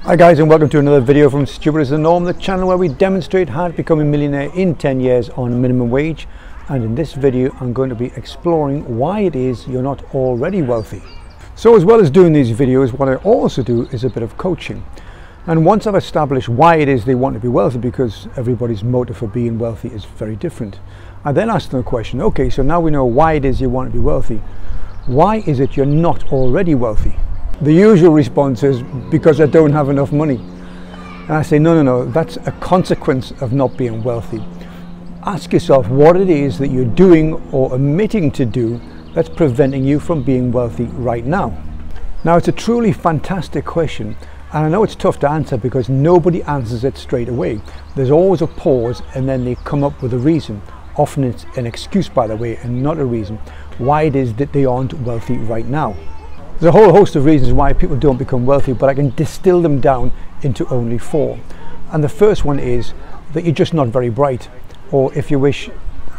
Hi guys, and welcome to another video from Stupid as the Norm, the channel where we demonstrate how to become a millionaire in 10 years on a minimum wage. And in this video I'm going to be exploring why it is you're not already wealthy. So as well as doing these videos, what I also do is a bit of coaching. And once I've established why it is they want to be wealthy, because everybody's motive for being wealthy is very different, I then ask them a question. Okay, so now we know why it is you want to be wealthy. Why is it you're not already wealthy? The usual response is because I don't have enough money. And I say, no, that's a consequence of not being wealthy. Ask yourself what it is that you're doing or omitting to do that's preventing you from being wealthy right now. Now, it's a truly fantastic question, and I know it's tough to answer because nobody answers it straight away. There's always a pause and then they come up with a reason. Often it's an excuse, by the way, and not a reason why it is that they aren't wealthy right now. There's a whole host of reasons why people don't become wealthy, but I can distill them down into only 4. And the first one is that you're just not very bright, or if you wish,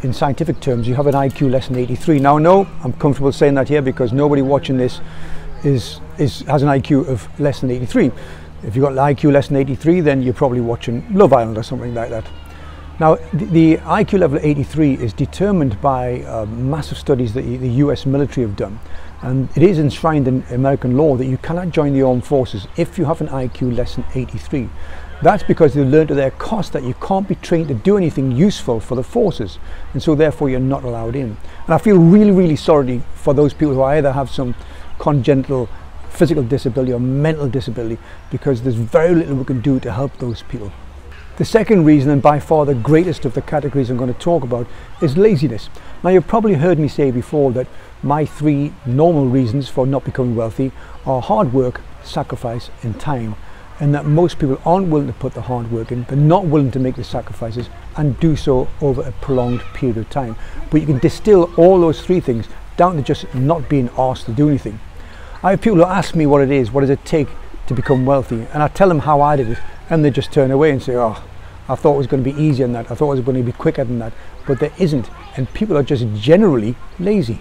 in scientific terms, you have an IQ less than 83. Now, no, I'm comfortable saying that here because nobody watching this has an IQ of less than 83. If you've got an IQ less than 83, then you're probably watching Love Island or something like that. Now, the IQ level of 83 is determined by massive studies that the US military have done. And it is enshrined in American law that you cannot join the armed forces if you have an IQ less than 83. That's because they learned to their cost that you can't be trained to do anything useful for the forces, and so therefore you're not allowed in. And I feel really sorry for those people who either have some congenital physical disability or mental disability, because there's very little we can do to help those people. The second reason, and by far the greatest of the categories I'm going to talk about, is laziness. Now, you've probably heard me say before that my 3 normal reasons for not becoming wealthy are hard work, sacrifice and time, and that most people aren't willing to put the hard work in, they're not willing to make the sacrifices and do so over a prolonged period of time. But you can distill all those 3 things down to just not being asked to do anything. I have people who ask me what does it take to become wealthy, and I tell them how I did it, and they just turn away and say, oh, I thought it was going to be easier than that, I thought it was going to be quicker than that. But there isn't, and people are just generally lazy.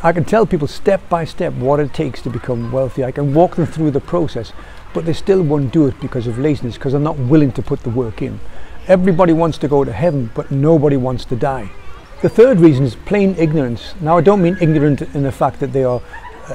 I can tell people step by step what it takes to become wealthy. I can walk them through the process, but they still won't do it because of laziness, because they're not willing to put the work in. Everybody wants to go to heaven, but nobody wants to die. The third reason is plain ignorance. Now, I don't mean ignorant in the fact that they are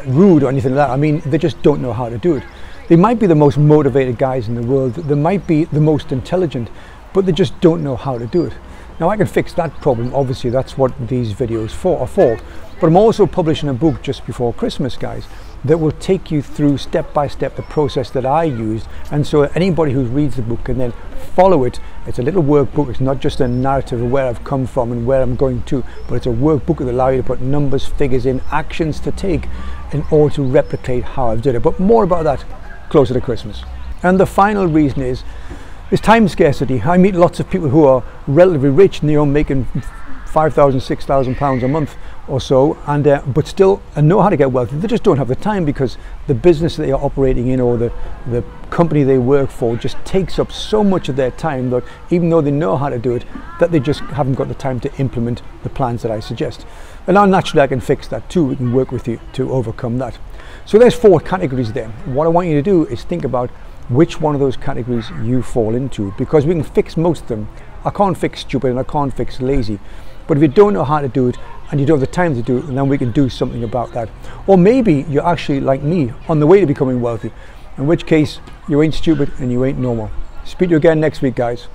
rude or anything like that. I mean, they just don't know how to do it. They might be the most motivated guys in the world, they might be the most intelligent, but they just don't know how to do it. Now, I can fix that problem, obviously that's what these videos are for. But I'm also publishing a book just before Christmas, guys, that will take you through step by step the process that I used, and so anybody who reads the book can then follow it. It's a little workbook. It's not just a narrative of where I've come from and where I'm going to, but it's a workbook that allows you to put numbers, figures in, actions to take in order to replicate how I've done it. But more about that closer to Christmas. And the final reason is time scarcity. I meet lots of people who are relatively rich and they're making £5,000, £6,000 a month or so, and but still know how to get wealthy. They just don't have the time because the business that they are operating in or the company they work for just takes up so much of their time that even though they know how to do it, that they just haven't got the time to implement the plans that I suggest. And now naturally I can fix that too. We can work with you to overcome that. So there's 4 categories there. What I want you to do is think about which one of those categories you fall into, because we can fix most of them. I can't fix stupid and I can't fix lazy, but if you don't know how to do it and you don't have the time to do it, then we can do something about that. Or maybe you're actually like me, on the way to becoming wealthy, in which case you ain't stupid and you ain't normal. Speak to you again next week, guys.